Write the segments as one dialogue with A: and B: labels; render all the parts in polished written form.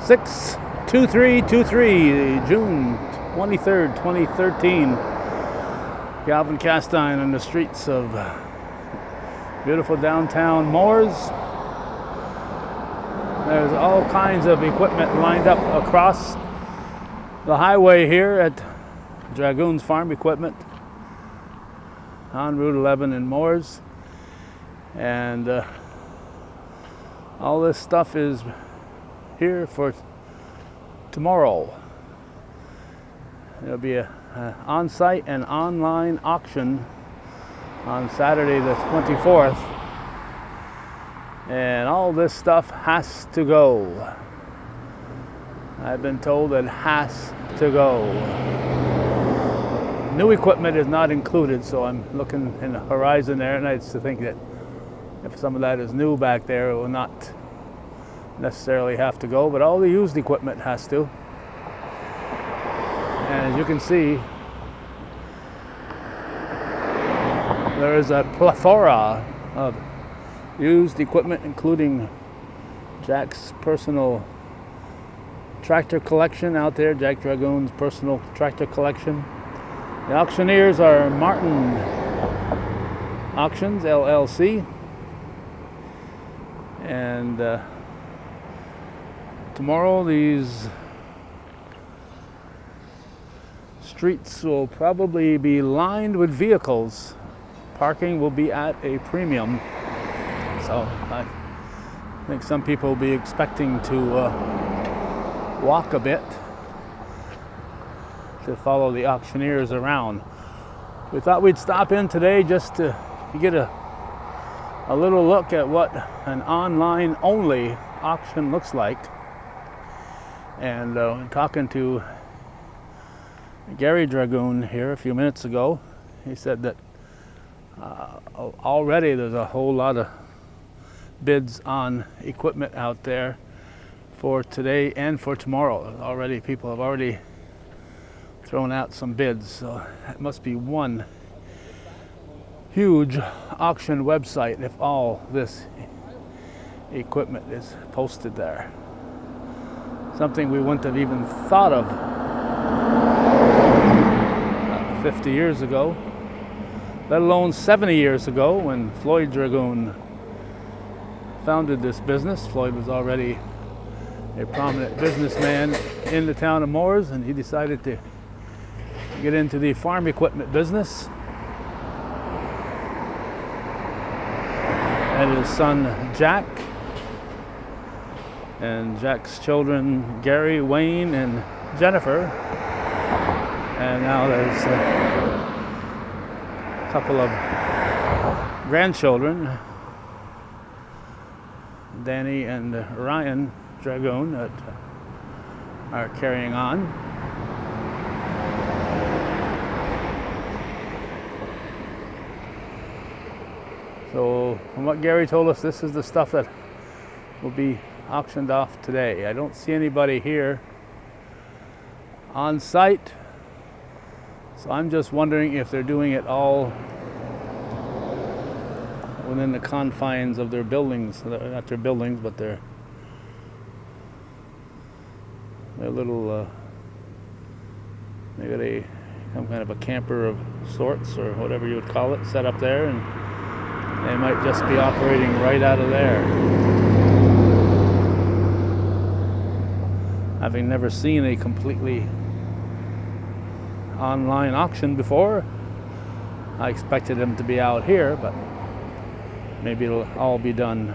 A: 62323, June 23rd, 2013. Calvin Castine on the streets of beautiful downtown Moores. There's all kinds of equipment lined up across the highway here at Dragoon's Farm Equipment on Route 11 in Moores. And all this stuff is here for tomorrow. There'll be a on-site and online auction on Saturday the 24th, and all this stuff has to go. I've been told it has to go. New equipment is not included, so I'm looking in the horizon there, and I used to think that if some of that is new back there, it will not necessarily have to go, but all the used equipment has to. And as you can see, there is a plethora of used equipment, including Jack's personal tractor collection out there, Jack Dragoon's personal tractor collection. The auctioneers are Martin Auctions, LLC. And tomorrow these streets will probably be lined with vehicles. Parking will be at a premium. So I think some people will be expecting to walk a bit to follow the auctioneers around. We thought we'd stop in today just to get a little look at what an online only auction looks like. And talking to Gary Dragoon here a few minutes ago, he said that already there's a whole lot of bids on equipment out there for today and for tomorrow. Already people have already thrown out some bids, so it must be one huge auction website if all this equipment is posted there. Something we wouldn't have even thought of 50 years ago, let alone 70 years ago when Floyd Dragoon founded this business. Floyd was already a prominent businessman in the town of Moores, and he decided to get into the farm equipment business. And his son Jack, and Jack's children Gary, Wayne, and Jennifer. And now there's a couple of grandchildren, Danny and Ryan Dragoon, that are carrying on. So from what Gary told us, this is the stuff that will be auctioned off today. I don't see anybody here on site, so I'm just wondering if they're doing it all within the confines of their buildings. Not their buildings, but their little maybe some kind of a camper of sorts, or whatever you would call it, set up there, and they might just be operating right out of there. Having never seen a completely online auction before, I expected them to be out here, but maybe it'll all be done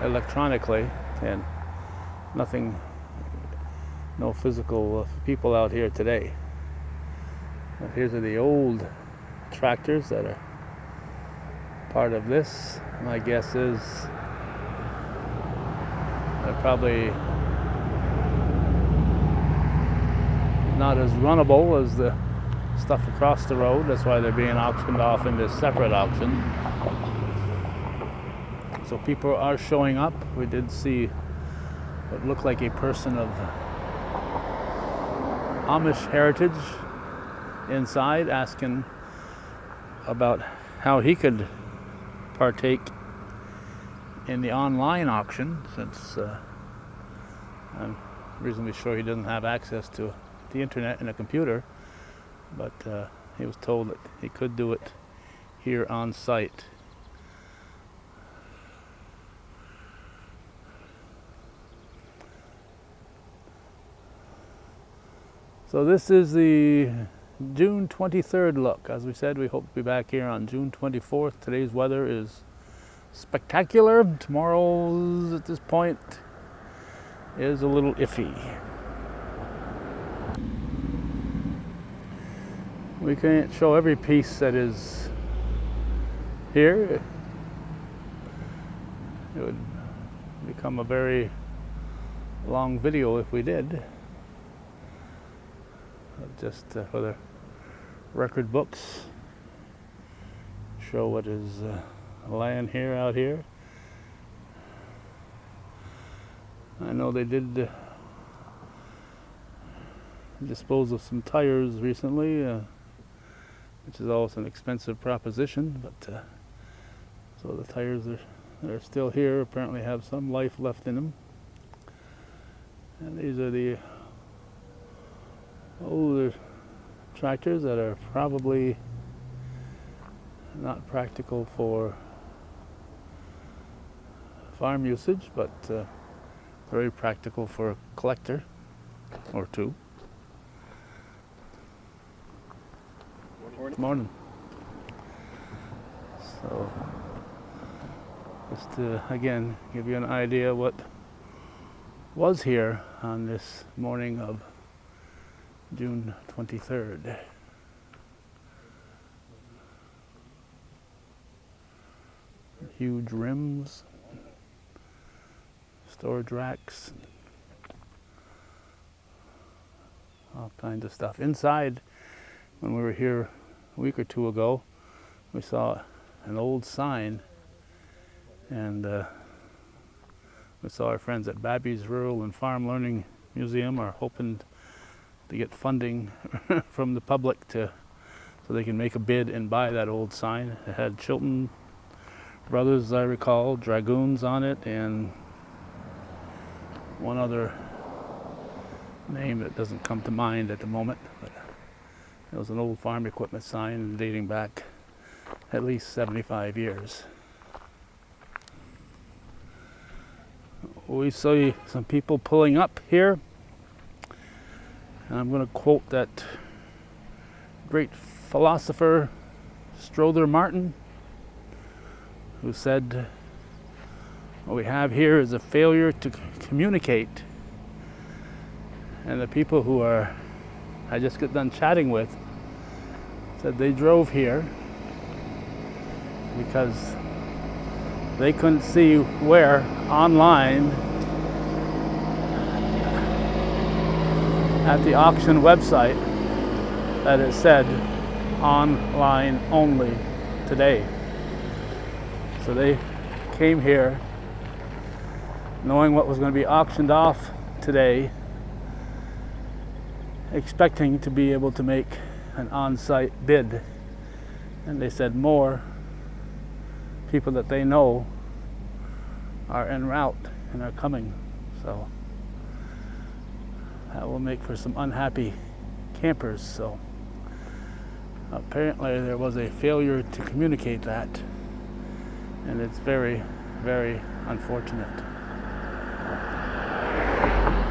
A: electronically, and no physical people out here today. But here's the old tractors that are part of this. My guess is they're probably not as runnable as the stuff across the road. That's why they're being auctioned off in this separate auction. So people are showing up. We did see what looked like a person of Amish heritage inside, asking about how he could partake in the online auction, since I'm reasonably sure he doesn't have access to the internet and a computer, but he was told that he could do it here on site. So this is the June 23rd look. As we said, we hope to be back here on June 24th. Today's weather is spectacular. Tomorrow's, at this point, is a little iffy. We can't show every piece that is here. It would become a very long video if we did. Just for the record books, show what is lying here, out here. I know they did dispose of some tires recently, which is always an expensive proposition, but so the tires are still here, apparently have some life left in them. And these are the older tractors that are probably not practical for farm usage, but very practical for a collector or two. Good morning. So, just to again give you an idea what was here on this morning of June 23rd. Huge rims, storage racks, all kinds of stuff. Inside, when we were here a week or two ago, we saw an old sign, and we saw our friends at Babby's Rural and Farm Learning Museum are hoping to get funding from the public so they can make a bid and buy that old sign. It had Chilton Brothers, as I recall, Dragoons on it, and one other name that doesn't come to mind at the moment. But it was an old farm equipment sign dating back at least 75 years. We see some people pulling up here. And I'm going to quote that great philosopher Strother Martin, who said, what we have here is a failure to communicate. And the people who I just got done chatting with said they drove here because they couldn't see where online at the auction website that it said online only today. So they came here knowing what was going to be auctioned off today, expecting to be able to make an on-site bid. And they said more people that they know are en route and are coming. So that will make for some unhappy campers. So apparently there was a failure to communicate that, and it's very, very unfortunate.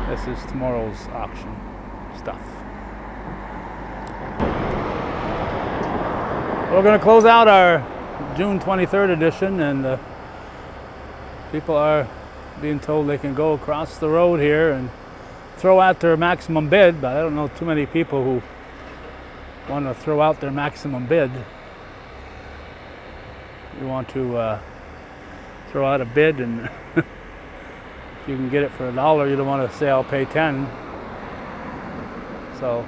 A: This is tomorrow's auction stuff. We're going to close out our June 23rd edition, and people are being told they can go across the road here and throw out their maximum bid, but I don't know too many people who want to throw out their maximum bid. You want to throw out a bid, and if you can get it for $1, you don't want to say I'll pay 10. So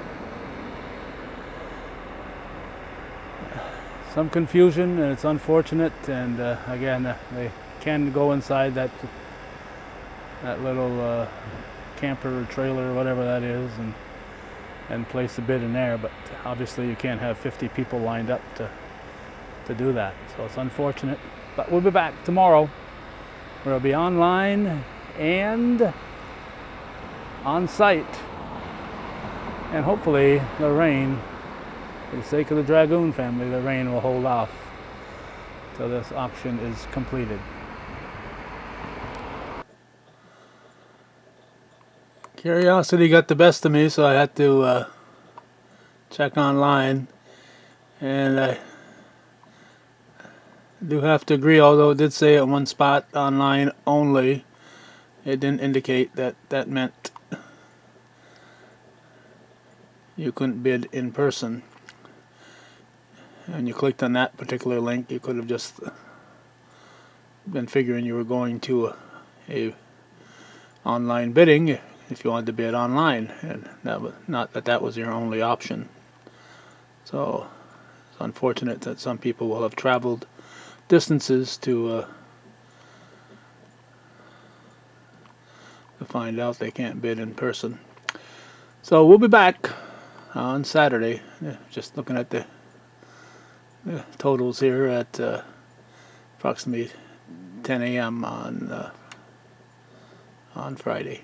A: some confusion, and it's unfortunate. And again, they can go inside that little camper or trailer or whatever that is, and place a bid in there, but obviously you can't have 50 people lined up to do that. So it's unfortunate, but we'll be back tomorrow where it'll be online and on site. And hopefully the rain, for the sake of the Dragoon family, the rain will hold off till this auction is completed. Curiosity got the best of me, so I had to check online, and I do have to agree, although it did say at one spot online only, it didn't indicate that that meant you couldn't bid in person. And you clicked on that particular link, you could have just been figuring you were going to a online bidding if you wanted to bid online, and that was not that was your only option. So it's unfortunate that some people will have traveled distances to find out they can't bid in person. So we'll be back on Saturday. Just looking at the totals here at approximately 10 a.m. on Friday.